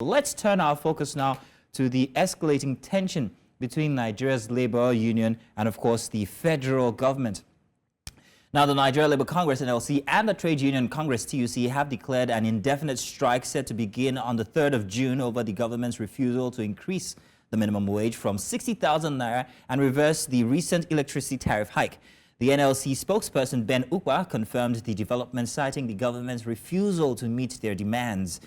Let's turn our focus now to the escalating tension between Nigeria's labor union and, of course, the federal government. Now, the Nigeria Labour Congress, NLC, and the Trade Union Congress, TUC, have declared an indefinite strike set to begin on the 3rd of June over the government's refusal to increase the minimum wage from 60,000 naira and reverse the recent electricity tariff hike. The NLC spokesperson, Ben Ukwa, confirmed the development, citing the government's refusal to meet their demands.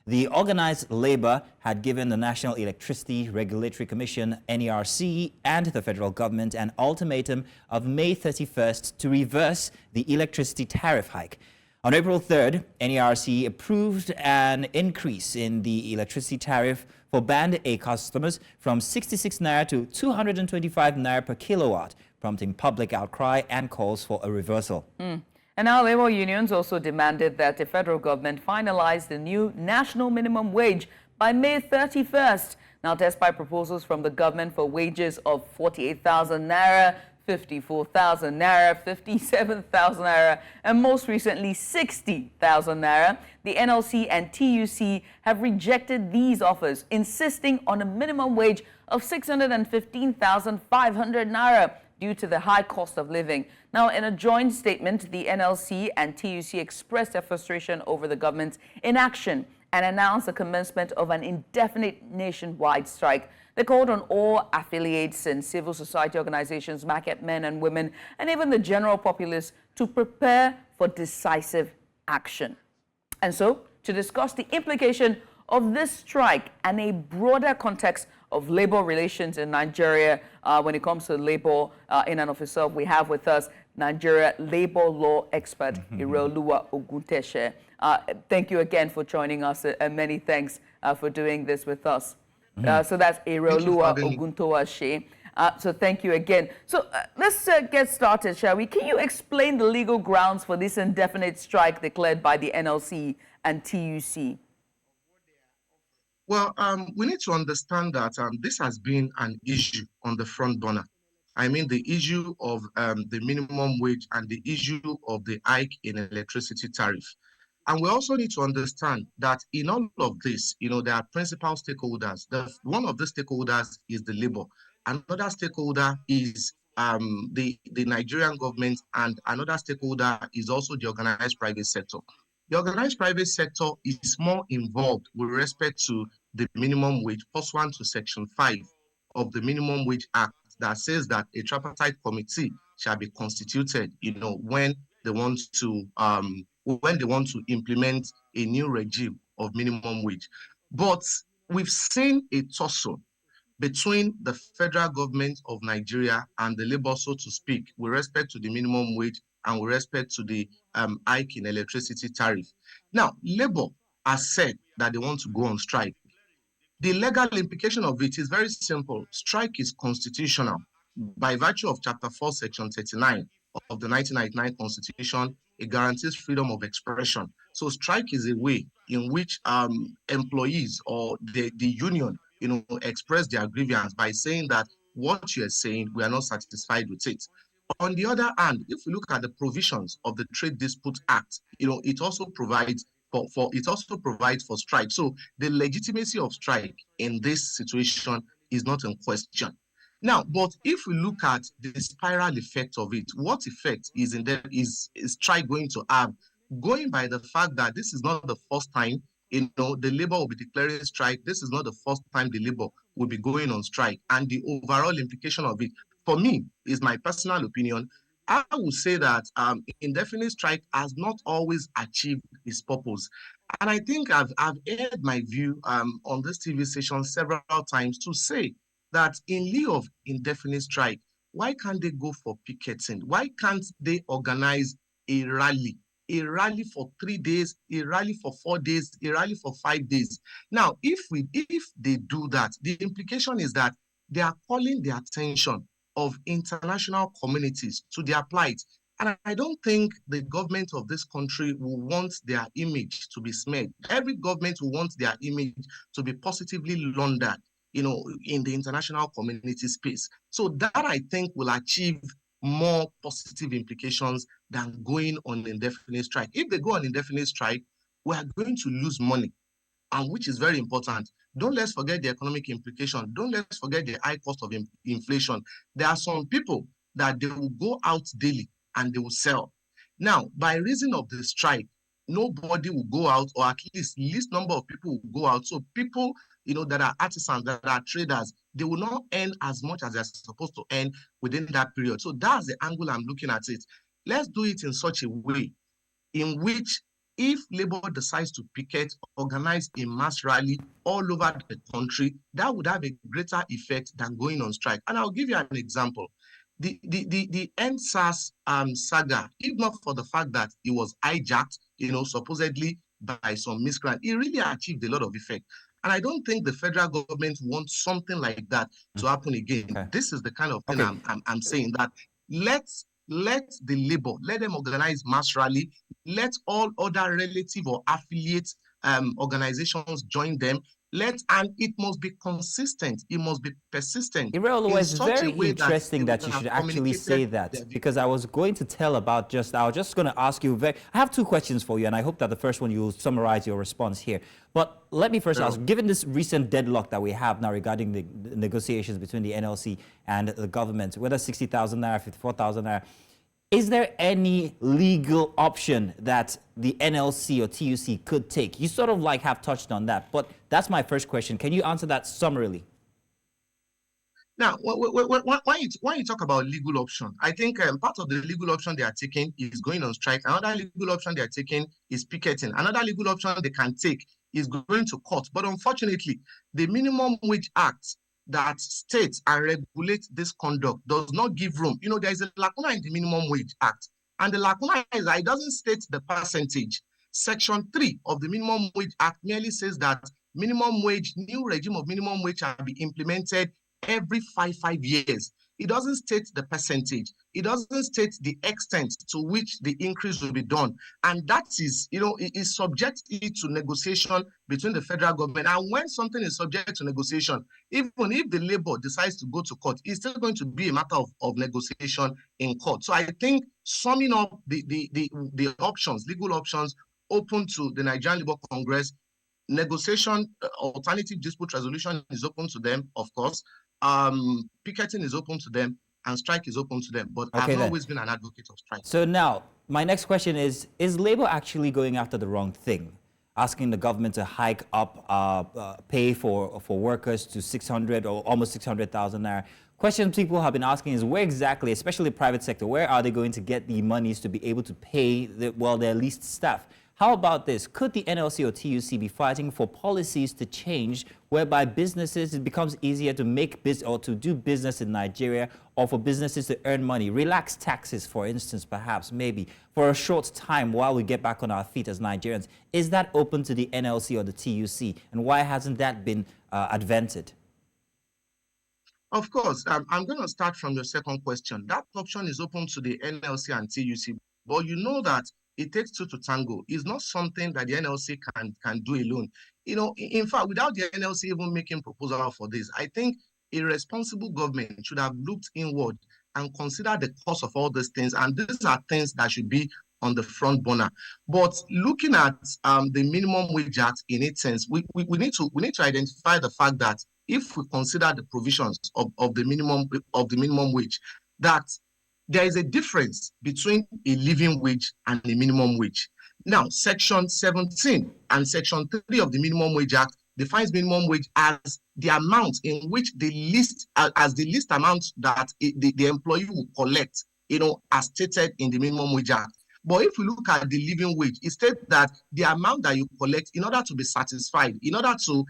The organized labor had given the National Electricity Regulatory Commission, NERC, and the federal government an ultimatum of May 31st to reverse the electricity tariff hike. On April 3rd, NERC approved an increase in the electricity tariff for Band A customers from 66 naira to 225 naira per kilowatt, prompting public outcry and calls for a reversal. And now labor unions also demanded that the federal government finalize the new national minimum wage by May 31st. Now, despite proposals from the government for wages of 48,000 naira, 54,000 naira, 57,000 naira, and most recently 60,000 naira, the NLC and TUC have rejected these offers, insisting on a minimum wage of 615,500 naira due to the high cost of living. Now, in a joint statement, the NLC and TUC expressed their frustration over the government's inaction and announced the commencement of an indefinite nationwide strike. They called on all affiliates and civil society organizations, market men and women, and even the general populace to prepare for decisive action. And so, to discuss the implication of this strike and a broader context of labor relations in Nigeria when it comes to labor in and of itself, we have with us Nigeria labor law expert Ireoluwa Oguntase. Thank you again for joining us, and many thanks for doing this with us. So that's Ireoluwa Oguntase. So thank you again. So let's get started, shall we? Can you explain the legal grounds for this indefinite strike declared by the NLC and TUC? Well, we need to understand that this has been an issue on the front burner. I mean, the issue of the minimum wage and the issue of the hike in electricity tariff. And we also need to understand that in all of this, there are principal stakeholders. One of the stakeholders is the labor. Another stakeholder is the Nigerian government, and another stakeholder is also the organized private sector. The organized private sector is more involved with respect to the minimum wage pursuant to Section 5 of the Minimum Wage Act that says that a tripartite committee shall be constituted, when they want to implement a new regime of minimum wage. But we've seen a tussle between the federal government of Nigeria and the labor, so to speak, with respect to the minimum wage and with respect to the hike in electricity tariff. Now, labor has said that they want to go on strike. The legal implication of it is very simple. Strike is constitutional. By virtue of Chapter 4, Section 39 of the 1999 Constitution, it guarantees freedom of expression. So strike is a way in which employees or the union, express their grievance by saying that what you're saying, we are not satisfied with it. On the other hand, if we look at the provisions of the Trade Dispute Act, it also provides for strike. So the legitimacy of strike in this situation is not in question. Now, but if we look at the spiral effect of it, what effect is strike going to have? Going by the fact that this is not the first time the labor will be declaring strike. This is not the first time the labor will be going on strike, and the overall implication of it, for me, is my personal opinion. I would say that indefinite strike has not always achieved its purpose. And I think I've aired my view on this TV station several times to say that in lieu of indefinite strike, why can't they go for picketing? Why can't they organize a rally for 3 days, a rally for 4 days, a rally for 5 days? Now, if they do that, the implication is that they are calling the attention of international communities to their plight. And I don't think the government of this country will want their image to be smeared. Every government will want their image to be positively laundered, in the international community space. So that, I think, will achieve more positive implications than going on indefinite strike. If they go on indefinite strike, we are going to lose money. and which is very important, don't let's forget the economic implication. Don't let's forget the high cost of inflation. There are some people that they will go out daily and they will sell. Now, by reason of the strike, nobody will go out, or at least number of people will go out. So people, that are artisans, that are traders, they will not earn as much as they're supposed to earn within that period. So that's the angle I'm looking at it. Let's do it in such a way in which, if labor decides to picket, organize a mass rally all over the country, that would have a greater effect than going on strike. And I'll give you an example. The NSAS saga, if not for the fact that it was hijacked, supposedly by some miscreant, it really achieved a lot of effect. And I don't think the federal government wants something like that to happen again. Okay. This is the kind of thing I'm saying, that let the labor, let them organize mass rally, let all other relative or affiliate organizations join them. And it must be consistent. It must be persistent. Ireoluwa, it's very interesting that you should actually say that, because I was going to tell about I was just going to ask you, I have two questions for you, and I hope that the first one you'll summarize your response here. But let me first ask, given this recent deadlock that we have now regarding the negotiations between the NLC and the government, whether 60,000 naira, 54,000 naira, is there any legal option that the NLC or TUC could take? You sort of have touched on that, but that's my first question. Can you answer that summarily? Now, when you talk about legal option, I think part of the legal option they are taking is going on strike. Another legal option they are taking is picketing. Another legal option they can take is going to court. But unfortunately, the Minimum Wage Act that states and regulates this conduct does not give room. There is a lacuna in the Minimum Wage Act, and the lacuna is that it doesn't state the percentage. Section 3 of the Minimum Wage Act merely says that new regime of minimum wage shall be implemented every 5 years. It doesn't state the percentage. It doesn't state the extent to which the increase will be done. And that is, it is subjected to negotiation between the federal government. And when something is subject to negotiation, even if the labor decides to go to court, it's still going to be a matter of negotiation in court. So I think summing up the options, legal options open to the Nigerian Labour Congress, negotiation, alternative dispute resolution is open to them, of course. Picketing is open to them, and strike is open to them. But I've always been an advocate of strike. So now, my next question is Labour actually going after the wrong thing? Asking the government to hike up pay for workers to 600 or almost 600,000 naira. Question people have been asking is where exactly, especially the private sector, where are they going to get the monies to be able to pay their least staff? How about this? Could the NLC or TUC be fighting for policies to change whereby it becomes easier to make business or to do business in Nigeria, or for businesses to earn money? Relax taxes, for instance, perhaps, maybe, for a short time while we get back on our feet as Nigerians. Is that open to the NLC or the TUC? And why hasn't that been advented? Of course. I'm going to start from your second question. That option is open to the NLC and TUC. But you know that it takes two to tango. It's not something that the NLC can do alone. In fact, without the NLC even making proposal for this, I think a responsible government should have looked inward and considered the cost of all these things. And these are things that should be on the front burner. But looking at the Minimum Wage Act in its sense, we need to identify the fact that if we consider the provisions of the minimum wage, that there is a difference between a living wage and a minimum wage. Now, Section 17 and Section 3 of the Minimum Wage Act defines minimum wage as the amount in which the least amount that the employee will collect, as stated in the Minimum Wage Act. But if we look at the living wage, it states that the amount that you collect in order to be satisfied, in order to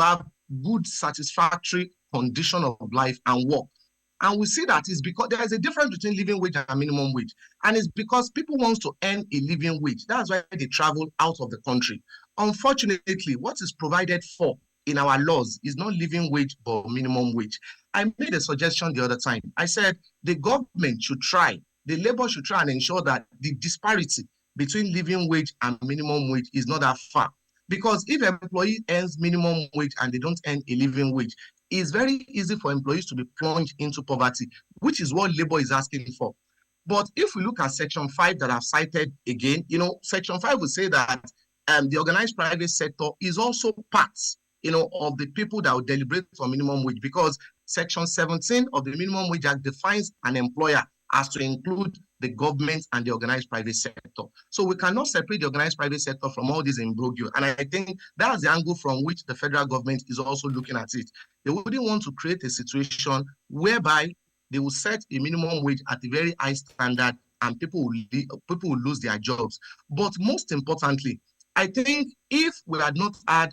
have good, satisfactory condition of life and work. And we see that it's because there is a difference between living wage and minimum wage. And it's because people want to earn a living wage. That's why they travel out of the country. Unfortunately, what is provided for in our laws is not living wage, but minimum wage. I made a suggestion the other time. I said the government should try, the labor should try and ensure that the disparity between living wage and minimum wage is not that far. Because if an employee earns minimum wage and they don't earn a living wage, it's very easy for employees to be plunged into poverty, which is what labor is asking for. But if we look at Section 5 that I've cited again, Section 5 will say that the organized private sector is also part, of the people that will deliberate for minimum wage, because Section 17 of the Minimum Wage Act defines an employer as to include the government and the organized private sector. So we cannot separate the organized private sector from all this imbroglio. And I think that's the angle from which the federal government is also looking at it. They wouldn't want to create a situation whereby they will set a minimum wage at a very high standard and people will lose their jobs. But most importantly, I think if we had not had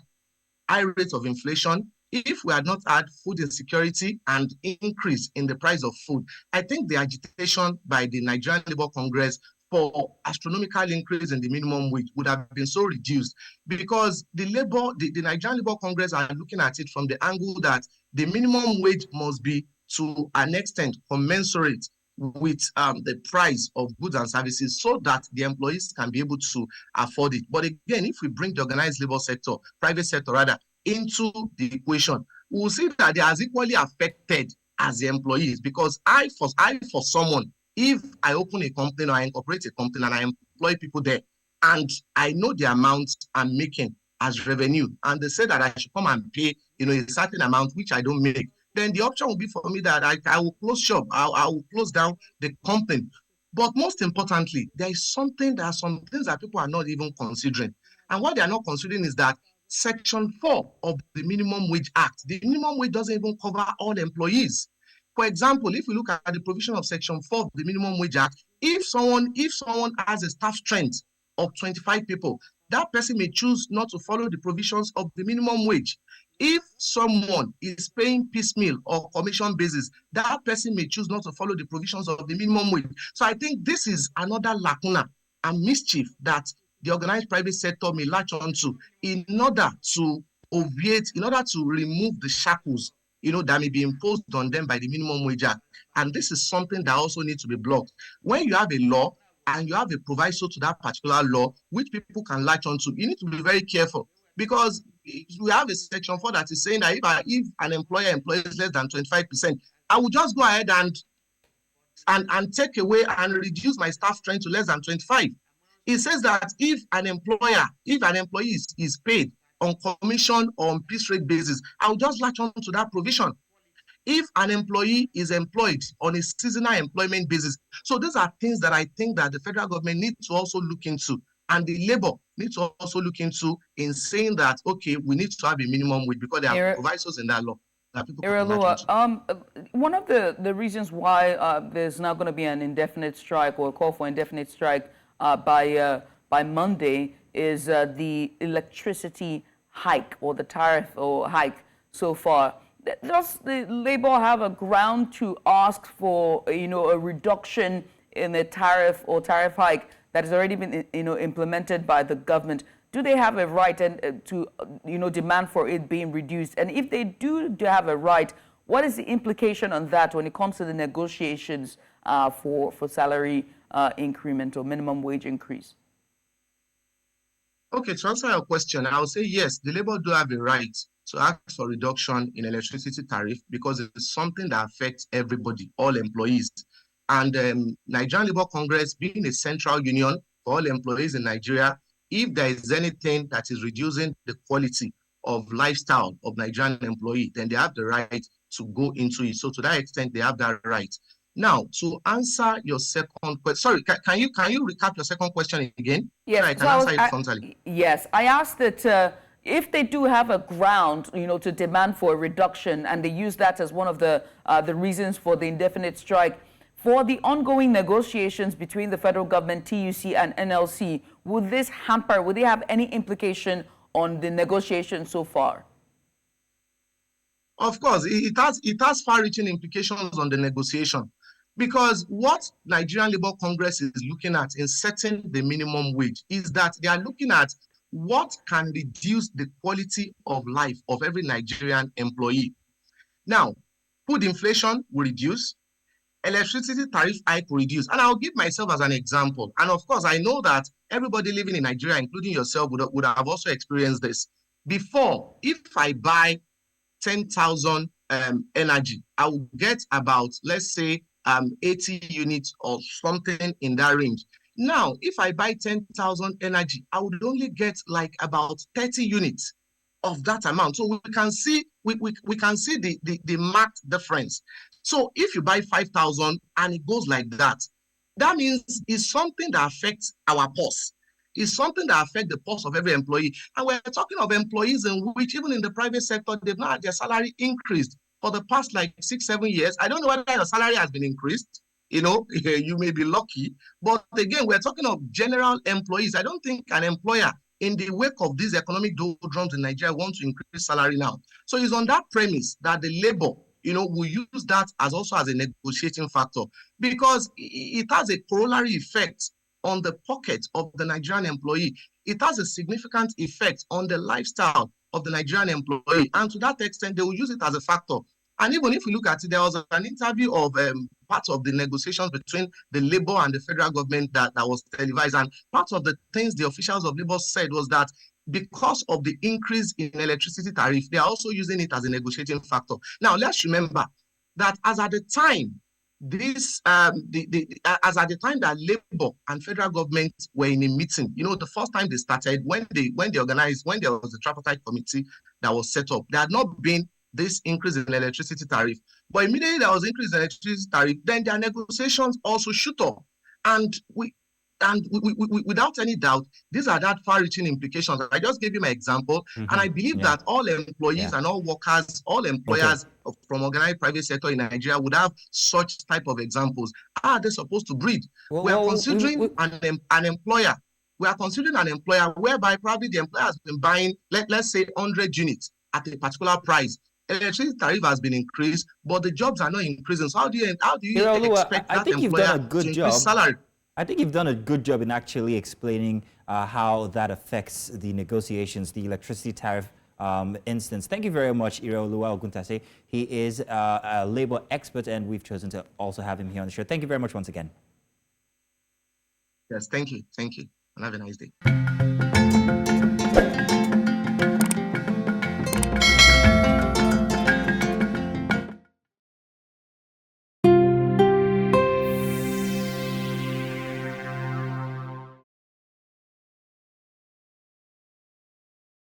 high rates of inflation, if we had not had food insecurity and increase in the price of food, I think the agitation by the Nigerian Labour Congress for astronomical increase in the minimum wage would have been so reduced, because the Nigerian Labour Congress are looking at it from the angle that the minimum wage must be to an extent commensurate with the price of goods and services so that the employees can be able to afford it. But again, if we bring the organized labor sector, private sector rather, into the equation, we will see that they are as equally affected as the employees, because I for someone, if I open a company or I incorporate a company and I employ people there, and I know the amount I'm making as revenue, and they say that I should come and pay, a certain amount which I don't make, then the option will be for me that I will close shop, I will close down the company. But most importantly, there are some things that people are not even considering. And what they are not considering is that Section 4 of the Minimum Wage Act, the minimum wage doesn't even cover all employees. For example, if we look at the provision of Section 4 of the Minimum Wage Act, if someone has a staff strength of 25 people, that person may choose not to follow the provisions of the minimum wage. If someone is paying piecemeal or commission basis, that person may choose not to follow the provisions of the minimum wage. So I think this is another lacuna and mischief that the organized private sector may latch onto in order to obviate, in order to remove the shackles, that may be imposed on them by the Minimum Wage Act. And this is something that also needs to be blocked. When you have a law and you have a proviso to that particular law, which people can latch onto, you need to be very careful, because we have a Section 4 that is saying that if an employer employs less than 25%, I will just go ahead and take away and reduce my staff strength to less than 25. It says that if an employee is paid on commission or on piece rate basis, I'll just latch on to that provision. If an employee is employed on a seasonal employment basis. So these are things that I think that the federal government needs to also look into, and the labor needs to also look into, in saying that, okay, we need to have a minimum wage because there are provisos in that law that people can latch onto. One of the reasons why there's now going to be an indefinite strike, or a call for indefinite strike by Monday, is the electricity hike, or the tariff or hike so far. Does the Labour have a ground to ask for, a reduction in the tariff or tariff hike that has already been, implemented by the government? Do they have a right to, demand for it being reduced? And if they do have a right, what is the implication on that when it comes to the negotiations for salary increment or minimum wage increase? Okay, to answer your question, I would say yes, the Labour do have a right to ask for reduction in electricity tariff, because it's something that affects everybody, all employees. And Nigerian Labour Congress, being a central union for all employees in Nigeria, if there is anything that is reducing the quality of lifestyle of Nigerian employee, then they have the right to go into it. So to that extent, they have that right. Now, to answer your second question, sorry, can you recap your second question again? Yes, so I can answer it frontally. Yes, I asked that if they do have a ground, to demand for a reduction, and they use that as one of the reasons for the indefinite strike, for the ongoing negotiations between the federal government, TUC, and NLC, would this hamper, would they have any implication on the negotiations so far? Of course, it has far-reaching implications on the negotiation, because what Nigerian Labour Congress is looking at in setting the minimum wage is that they are looking at what can reduce the quality of life of every Nigerian employee. Now, food inflation will reduce, electricity tariff hike will reduce. And I'll give myself as an example. And of course, I know that everybody living in Nigeria, including yourself, would have also experienced this. Before, if I buy 10,000 energy, I will get about, let's say, 80 units or something in that range. Now, if I buy 10,000 energy, I would only get like about 30 units of that amount. So we can see the marked difference. So if you buy 5,000 and it goes like that, that means it's something that affects our pulse. It's something that affects the pulse of every employee. And we're talking of employees in which, even in the private sector, they've not had their salary increased for the past like 6-7 years. I don't know whether your salary has been increased. You know, you may be lucky. But again, we're talking of general employees. I don't think an employer in the wake of these economic doldrums in Nigeria want to increase salary now. So it's on that premise that the labor, will use that as also as a negotiating factor, because it has a corollary effect on the pocket of the Nigerian employee. It has a significant effect on the lifestyle of the Nigerian employee. And to that extent, they will use it as a factor. And even if we look at it, there was an interview of part of the negotiations between the Labour and the federal government that was televised. And part of the things the officials of Labour said was that because of the increase in electricity tariff, they are also using it as a negotiating factor. Now, let's remember that as at the time that Labour and federal government were in a meeting, the first time they started, when there was a tripartite committee that was set up, there had not been this increase in electricity tariff. But immediately there was increase in electricity tariff, then their negotiations also shoot up. And without any doubt, these are that far-reaching implications. I just gave you my example, and I believe that all employees and all workers, all employers from organized private sector in Nigeria would have such type of examples. How are they supposed to breed? We are considering an employer. We are considering an employer whereby probably the employer has been buying, let's say, 100 units at a particular price. Electricity tariff has been increased, but the jobs are not increasing. So how do you expect that employer to increase salary? I think you've done a good job in actually explaining how that affects the negotiations, the electricity tariff instance. Thank you very much, Ireoluwa Oguntase. He is a labor expert, and we've chosen to also have him here on the show. Thank you very much once again. Yes, thank you. Thank you. And have a nice day.